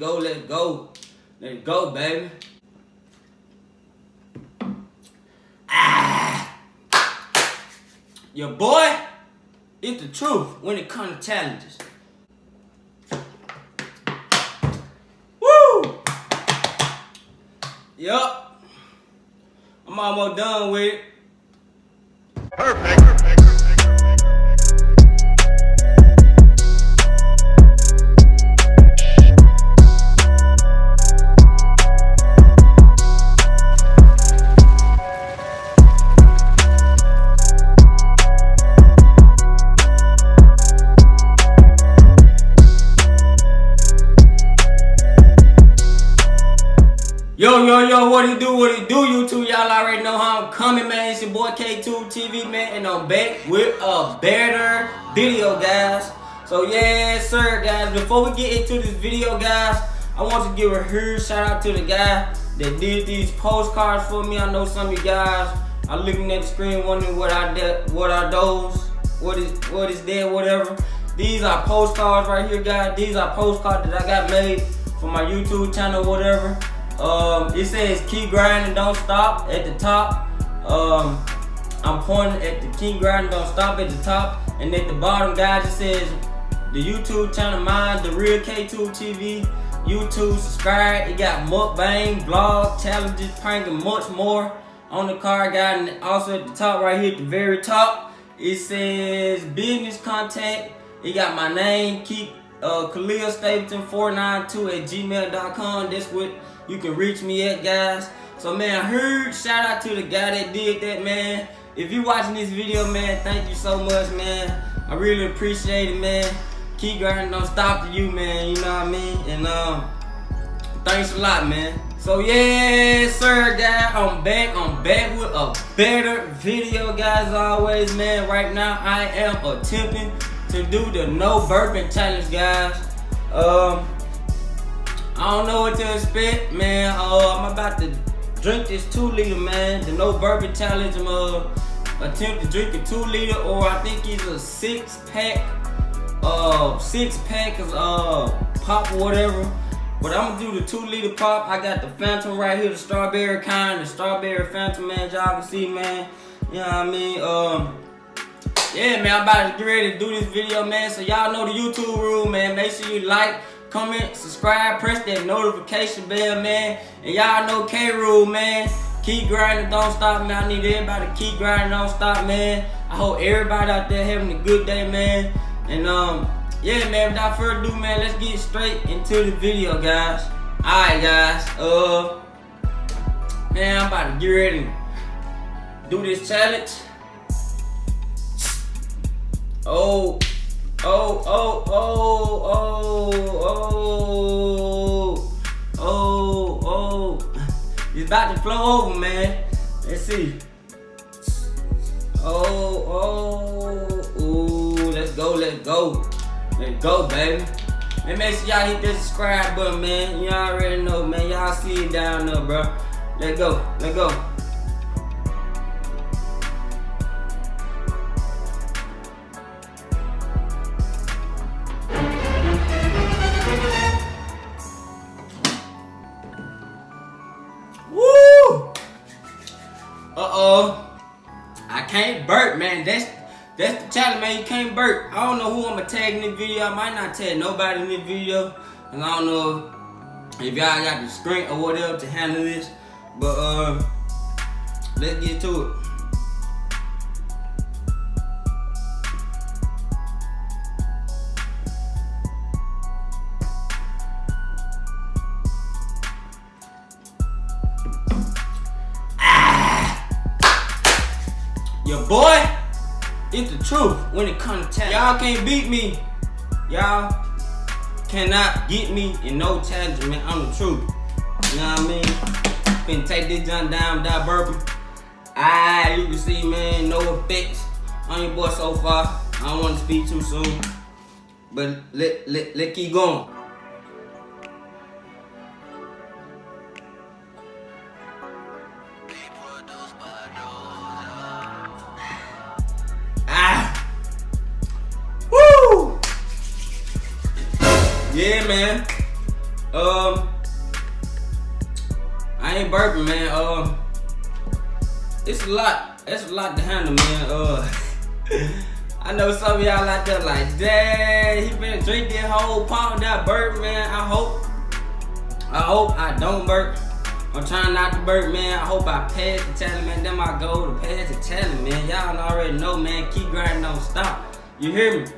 go, let's go. Let's go, baby. Your boy is the truth when it comes to challenges. Woo! Yup. I'm almost done with it. Perfect. Yo, what it do, YouTube? Y'all already know how I'm coming, man. It's your boy K2 TV, man, and I'm back with a better video, guys. So, yes, sir, guys. Before we get into this video, guys, I want to give a huge shout out to the guy that did these postcards for me. I know some of you guys are looking at the screen wondering what are those, what is that, whatever. These are postcards right here, guys. These are postcards that I got made for my YouTube channel, whatever. It says keep grinding, don't stop at the top. I'm pointing at the keep grinding, don't stop at the top, and at the bottom, guys, it says the YouTube channel, mine, the real K2 TV, YouTube, subscribe. It got mukbang, vlog, challenges, prank, and much more on the card, guys. And also at the top right here, at the very top, it says business contact. It got my name, keep Khalil Stapleton 492 at gmail.com. That's what you can reach me at, guys. So, man, huge shout out to the guy that did that, man. If you watching this video, man, thank you so much, man. I really appreciate it, man. Keep grinding, don't stop to you, man. You know what I mean? And thanks a lot, man. So, yes, sir, guys, I'm back with a better video, guys, as always, man. Right now, I am attempting to do the no burping challenge, guys. I don't know what to expect, man. I'm about to drink this 2-liter, man. The no burping challenge. I'm attempt to drink a 2-liter, or I think it's a 6-pack. 6-pack of pop or whatever. But I'm gonna do the 2-liter pop. I got the Phantom right here, the strawberry kind, the strawberry Phantom, man. Y'all can see, man. You know what I mean? Yeah, man, I'm about to get ready to do this video, man. So y'all know the YouTube rule, man. Make sure you like, comment, subscribe, press that notification bell, man. And y'all know K-Rule, man. Keep grinding, don't stop, man. I need everybody to keep grinding, don't stop, man. I hope everybody out there having a good day, man. And yeah, man, without further ado, man, let's get straight into the video, guys. Alright, guys. Man, I'm about to get ready to do this challenge. Oh, it's about to flow over, man. Let's see. Let's go, baby. And make sure y'all hit that subscribe button, man. Y'all already know, man. Y'all see it down there, bro. Let's go. I can't burp, man. That's the challenge, man. You can't burp. I don't know who I'm gonna tag in this video. I might not tag nobody in this video, and I don't know if y'all got the strength or whatever to handle this. But let's get to it. Your boy is the truth when it comes to challenge. Y'all can't beat me. Y'all cannot get me in no challenge, man. I'm the truth. You know what I mean? Finna take this junk down without burping. You can see, man, no effects on your boy so far. I don't want to speak too soon, but let keep going. Yeah, man. I ain't burping, man. It's a lot. It's a lot to handle, man. I know some of y'all out there like, dang, he finna drink this whole pump that burp, man. I hope I don't burp. I'm trying not to burp, man. I hope I pass the challenge, man. Then my goal to pass the challenge, man. Y'all already know, man. Keep grinding, don't stop. You hear me?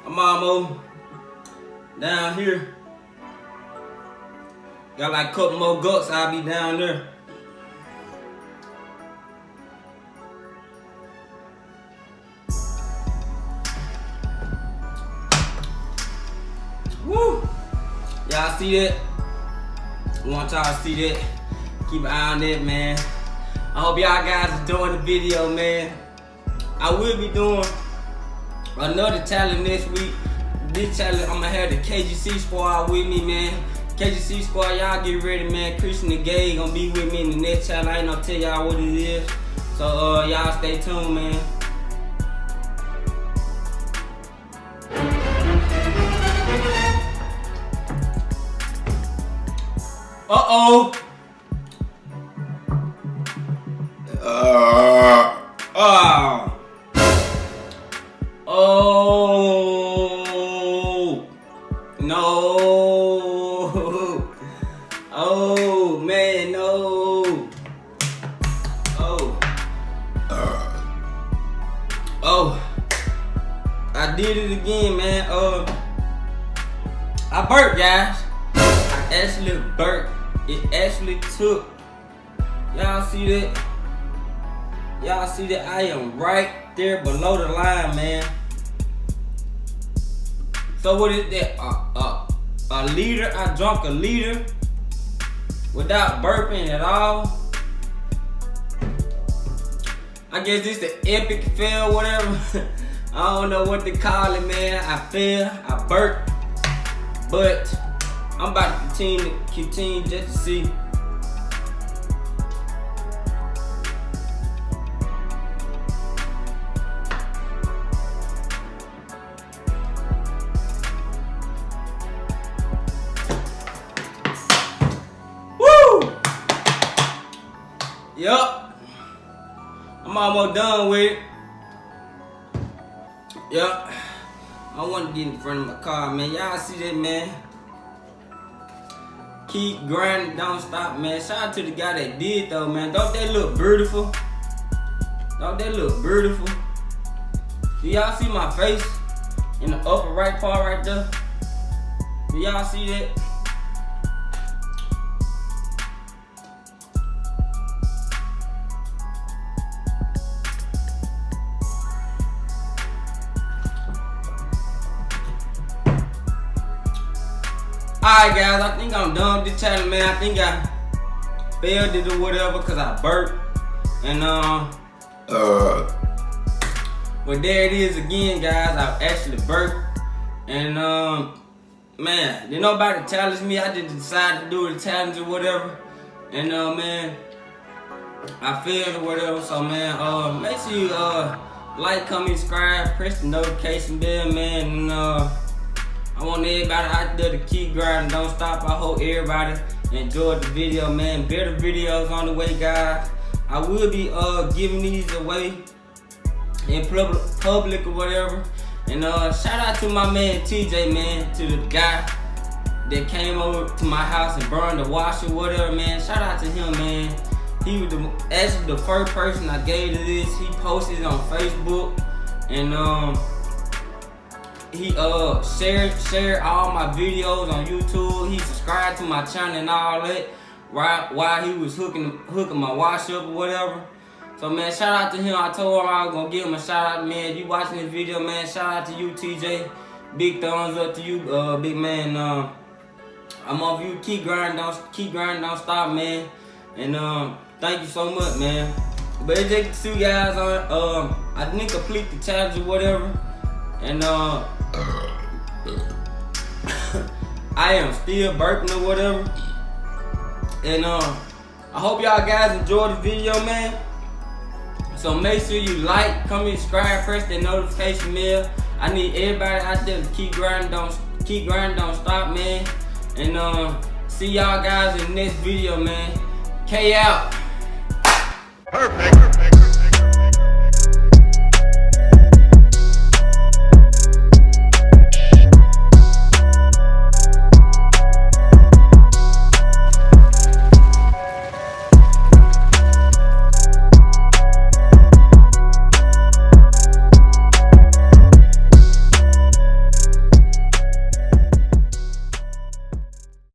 I'm almost down here. Got like a couple more guts, I'll be down there. Woo! Y'all see that? I want y'all to see that. Keep an eye on that, man. I hope y'all guys are enjoying the video, man. I will be doing another challenge next week. This challenge, I'm gonna have the KGC squad with me, man. KGC squad, y'all get ready, man. Christian the Gay gonna be with me in the next challenge. I ain't gonna tell y'all what it is. So y'all stay tuned, man. Uh-oh. Oh no! Oh man, no! Oh! I did it again, man. I burped, guys. I actually burped. It actually took. Y'all see that? Y'all see that? I am right there below the line, man. So what is that? A liter? I drank a liter without burping at all. I guess this the epic fail, whatever. I don't know what to call it, man. I failed. I burped, but I'm about to continue just to see. Yup. I'm almost done with it. Yup. I want to get in front of my car, man. Y'all see that, man? Keep grinding, don't stop, man. Shout out to the guy that did, though, man. Don't that look beautiful? Don't that look beautiful? Do y'all see my face in the upper right part right there? Do y'all see that? Alright guys, I think I'm done with this challenge, man. I think I failed it or whatever because I burped. And well, there it is again, guys. I actually burped. And man, didn't nobody challenge me. I just decided to do the challenge or whatever. And man, I failed or whatever. So man, make sure you like, comment, subscribe, press the notification bell, man. And I want everybody out there to keep grinding, don't stop. I hope everybody enjoyed the video, man. Better videos on the way, guys. I will be giving these away in public or whatever. And shout out to my man TJ, man, to the guy that came over to my house and burned the washer, whatever, man. Shout out to him, man. He was actually the first person I gave to this. He posted it on Facebook, and he shared all my videos on YouTube. He subscribed to my channel and all that while he was hooking my wash up or whatever. So man, shout out to him. I told him I was gonna give him a shout out, man. You watching this video, man, shout out to you, TJ. Big thumbs up to you, big man. I'm off you. Keep grinding, don't stop, man. And thank you so much, man. But it's just to see you guys on I didn't complete the challenge or whatever. And I am still burping or whatever. And I hope y'all guys enjoyed the video, man. So make sure you like, comment, subscribe, press that notification bell. I need everybody out there to keep grinding, don't stop, man. And see y'all guys in the next video, man. K out. Perfect.